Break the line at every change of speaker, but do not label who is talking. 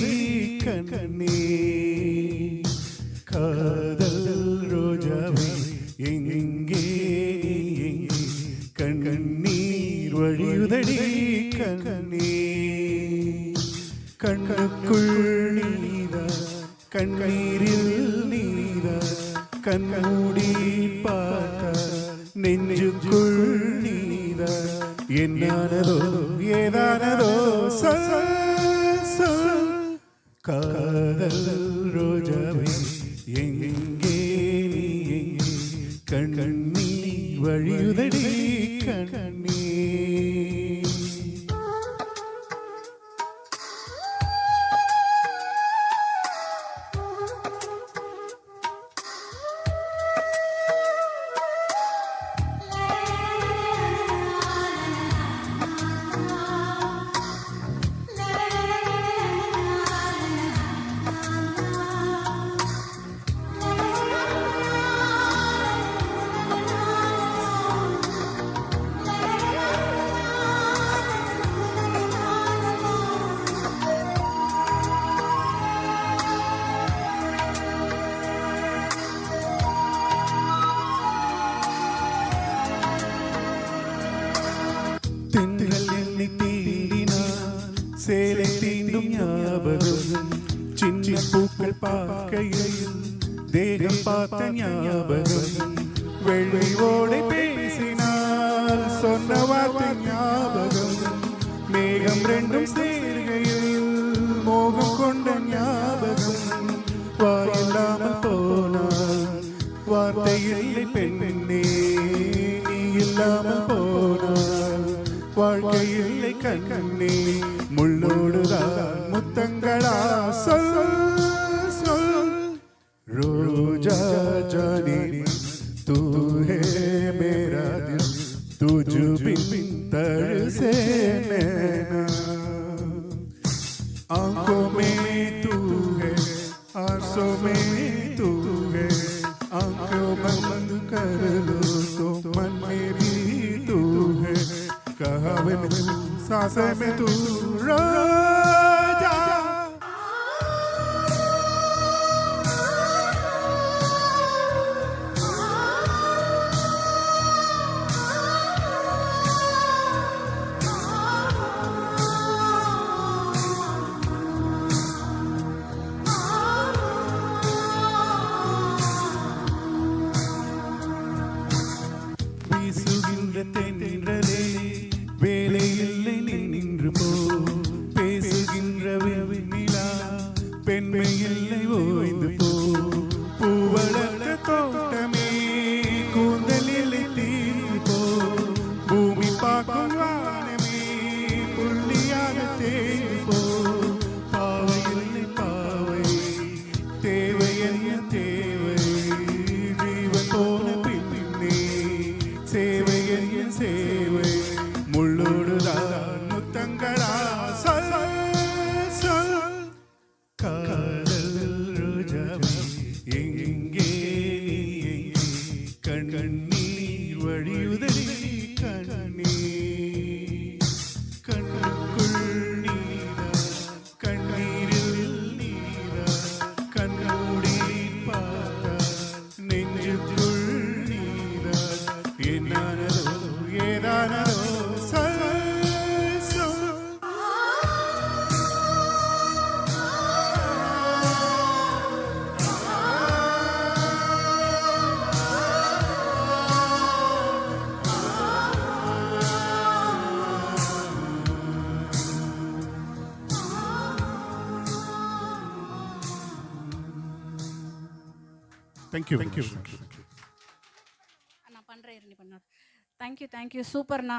கண்ணே காதல் ரோஜாவே எங்கே கண்ணீர் வழியுதடி கண்ணே கண்ணுக்குள் நீதான் கண்ணீரில் நீதான் கண்மூடி பார்த்தால் நெஞ்சுக்குள் நீதான் என்னானதோ ஏதானதோ காதல் ரோஜாவே எங்கே நீ கண்ணீர் வழியுதடி கண்ணே சேலை தீண்டும் ஞாபகம் சின்ன பூக்கள் பார்க்கையில் தேகம் பார்த்த ஞாபகம் வெள்ளை ஓடை பேசினால் சொன்ன வார்த்தை ஞாபகம் மேகம் ரெண்டும் சேர்கையில் மோகம் கொண்ட ஞாபகம் வாயில்லாமல் போனால் வார்த்தை இல்லை பெண்ணே நீ இல்லாமல் போனால் வாழ்க்கை இல்லை கண்ணே முள்ளோடுதான் முத்தங்களா சொல் சொல் ரோஜா जाने तू है मेरा दिल तुझ बिन तरसे नैना आंखों में तू है आंसों में तू है आंखों बंद कर लो तो मन में भी तू है कहा में तू सांसें में तू रोजा வீசுகின்ற தென்றலே வேலை இல்லை நின்று போ பேசுகின்ற நிலா பெண்மை இல்லை ஓய்ந்து போ பூவளர்த்த தோட்டமே கூந்தலில் தீர்ந்து போ பூமி பார்க்கும் வானமே புள்ளியாக தேர்ந்து போ பாவை இல்லை பாவை தேவை என்ன தேவை ஜீவன் போன பின்னே சேவை என்ன சேவை முள்ளோடுதான் முத்தங்களா சொல் சொல் காதல் ரோஜாவே எங்கே நீ கண்ணீர் வழியுதடி கண்ணே கண்ணுக்குள் நீதான் கண்ணீரில் நீதான் கண்மூடி பார்த்தால் நெஞ்சுக்குள் நீதான் என்னானதோ ஏதானதோ சொல் சொல் தேங்க்யூ
நான் பண்ணுறேன் நீ பண்ண தேங்க்யூ சூப்பர்ண்ணா.